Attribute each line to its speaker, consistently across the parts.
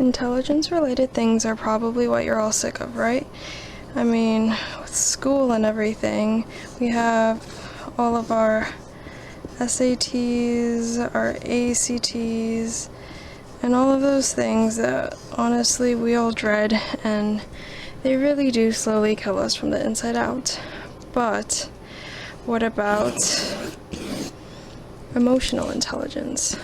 Speaker 1: Intelligence-related things are probably what you're all sick of, right? I mean, with school and everything, we have all of our SATs, our ACTs, and all of those things that honestly we all dread, and they really do slowly kill us from the inside out. But what about emotional intelligence?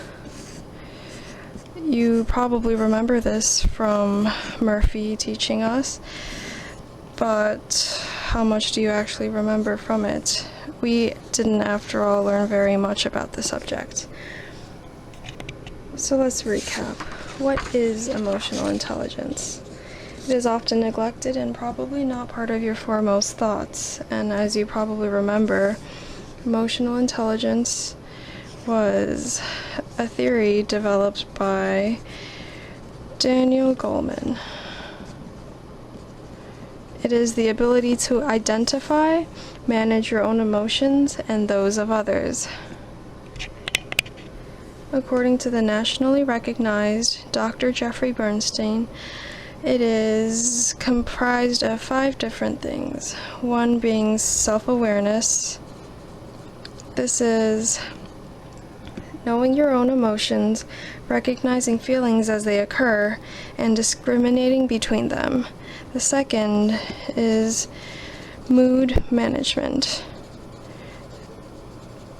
Speaker 1: You probably remember this from Murphy teaching us, but how much do you actually remember from it? We didn't, after all, learn very much about the subject. So let's recap. What is emotional intelligence? It is often neglected and probably not part of your foremost thoughts. And as you probably remember, emotional intelligence was a theory developed by Daniel Goleman. It is the ability to identify, manage your own emotions and those of others. According to the nationally recognized Dr. Jeffrey Bernstein, it is comprised of 5 different things. One being self-awareness. This is knowing your own emotions, recognizing feelings as they occur, and discriminating between them. The second is mood management.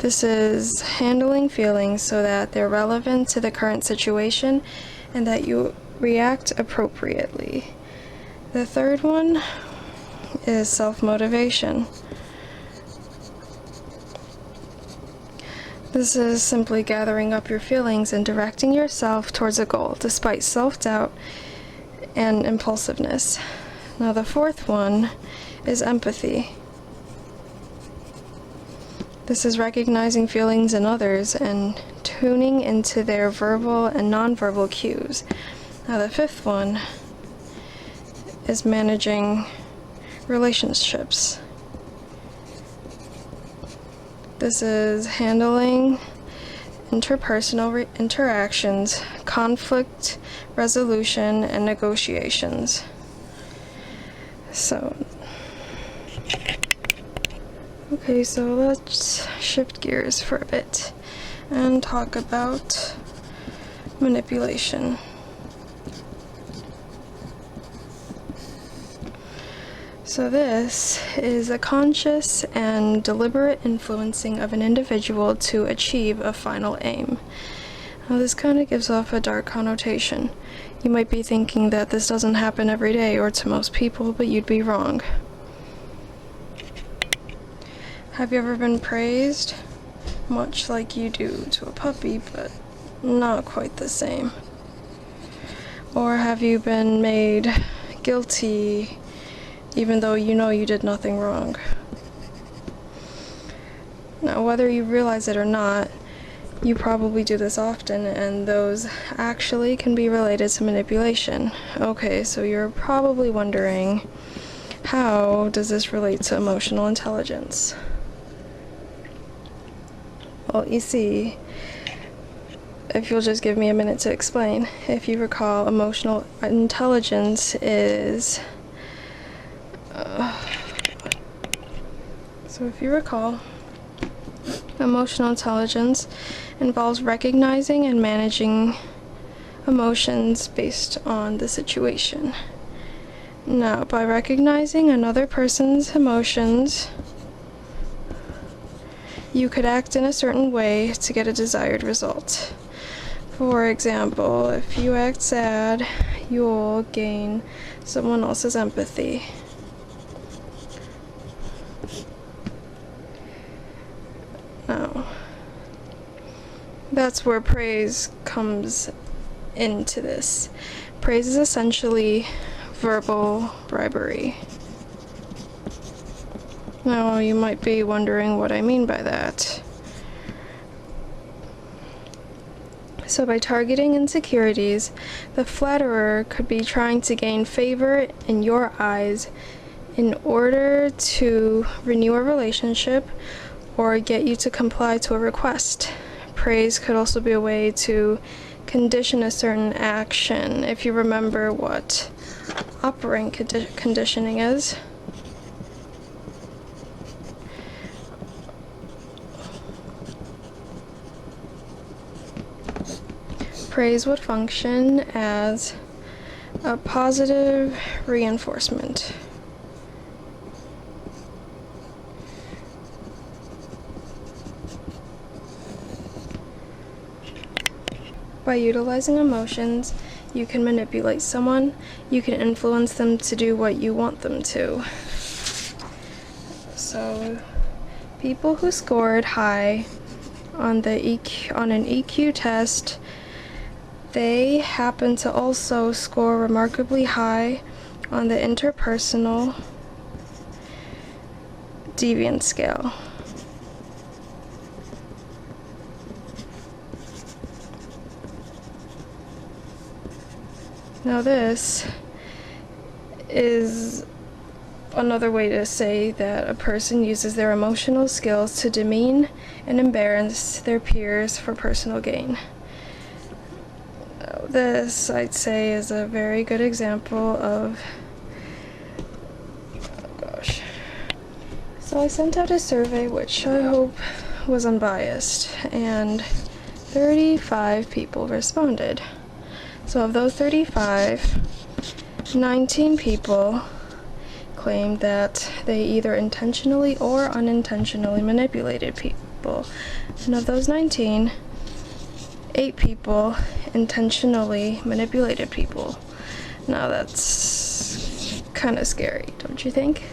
Speaker 1: This is handling feelings so that they're relevant to the current situation and that you react appropriately. The third one is self-motivation. This is simply gathering up your feelings and directing yourself towards a goal, despite self-doubt and impulsiveness. Now the fourth one is empathy. This is recognizing feelings in others and tuning into their verbal and nonverbal cues. Now the fifth one is managing relationships. This is handling interpersonal interactions, conflict resolution, and negotiations. Okay, so let's shift gears for a bit and talk about manipulation. So this is a conscious and deliberate influencing of an individual to achieve a final aim. Now this kind of gives off a dark connotation. You might be thinking that this doesn't happen every day or to most people, but you'd be wrong. Have you ever been praised? Much like you do to a puppy, but not quite the same. Or have you been made guilty even though you know you did nothing wrong? Now, whether you realize it or not, you probably do this often, and those actually can be related to manipulation. Okay, so you're probably wondering, how does this relate to emotional intelligence? Well, you see, if you'll just give me a minute to explain. If you recall, emotional intelligence is So if you recall, emotional intelligence involves recognizing and managing emotions based on the situation. Now, by recognizing another person's emotions, you could act in a certain way to get a desired result. For example, if you act sad, you'll gain someone else's empathy. Now, that's where praise comes into this. Praise is essentially verbal bribery. Now, you might be wondering what I mean by that. So by targeting insecurities, the flatterer could be trying to gain favor in your eyes in order to renew a relationship or get you to comply to a request. Praise could also be a way to condition a certain action. If you remember what operant conditioning is, praise would function as a positive reinforcement. By utilizing emotions, you can manipulate someone, you can influence them to do what you want them to. So, people who scored high on an EQ test, they happen to also score remarkably high on the interpersonal deviance scale. Now this is another way to say that a person uses their emotional skills to demean and embarrass their peers for personal gain. This, I'd say, is a very good example of... oh gosh. So I sent out a survey which I hope was unbiased, and 35 people responded. So of those 35, 19 people claimed that they either intentionally or unintentionally manipulated people. And of those 19, 8 people intentionally manipulated people. Now that's kind of scary, don't you think?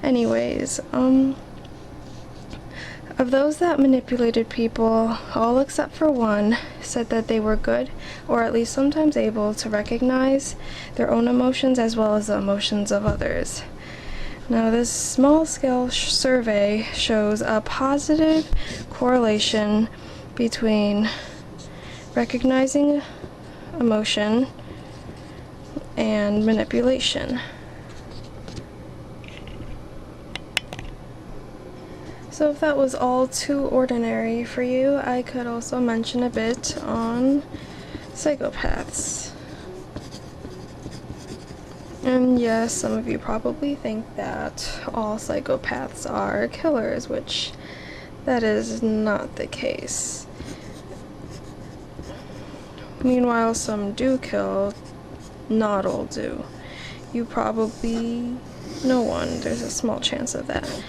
Speaker 1: Anyways, of those that manipulated people, all except for one said that they were good, or at least sometimes able to recognize their own emotions as well as the emotions of others. Now, this small-scale survey shows a positive correlation between recognizing emotion and manipulation. So if that was all too ordinary for you, I could also mention a bit on psychopaths. And yes, some of you probably think that all psychopaths are killers, which that is not the case. Meanwhile, some do kill, not all do. You probably know one, there's a small chance of that.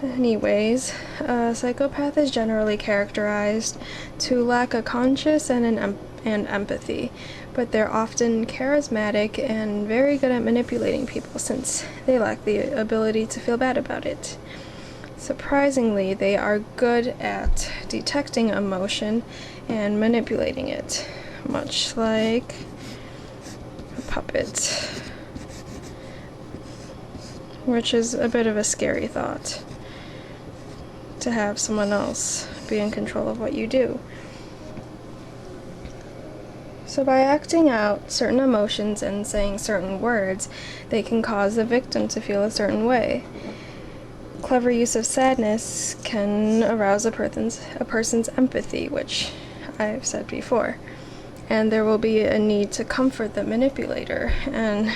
Speaker 1: Anyways, a psychopath is generally characterized to lack a conscience and empathy, but they're often charismatic and very good at manipulating people since they lack the ability to feel bad about it. Surprisingly, they are good at detecting emotion and manipulating it, much like a puppet, which is a bit of a scary thought, to have someone else be in control of what you do. So by acting out certain emotions and saying certain words, they can cause the victim to feel a certain way. Clever use of sadness can arouse a person's empathy, which I've said before, and there will be a need to comfort the manipulator. And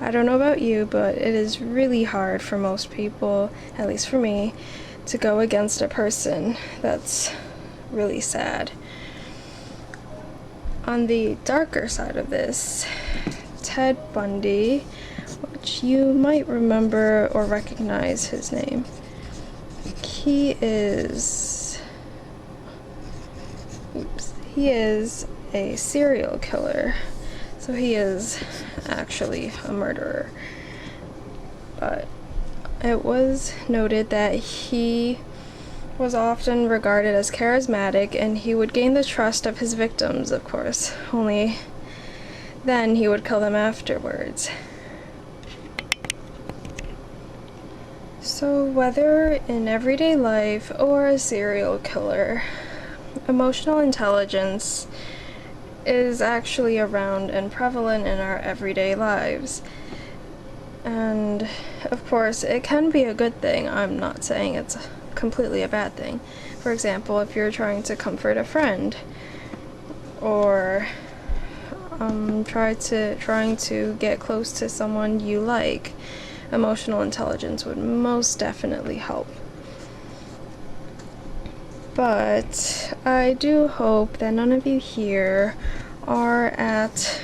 Speaker 1: I don't know about you, but it is really hard for most people, at least for me, to go against a person that's really sad. On the darker side of this, Ted Bundy, which you might remember or recognize his name, he is a serial killer. So he is actually a murderer. But it was noted that he was often regarded as charismatic, and he would gain the trust of his victims, of course, only then he would kill them afterwards. So whether in everyday life or a serial killer, emotional intelligence is actually around and prevalent in our everyday lives. And of course, it can be a good thing. I'm not saying it's completely a bad thing. For example, if you're trying to comfort a friend, or trying to get close to someone you like, emotional intelligence would most definitely help. But I do hope that none of you here are at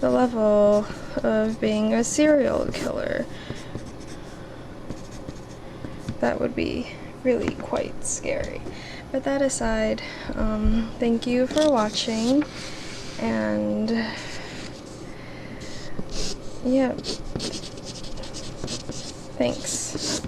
Speaker 1: the level of being a serial killer. That would be really quite scary. But that aside, thank you for watching, and yeah, thanks.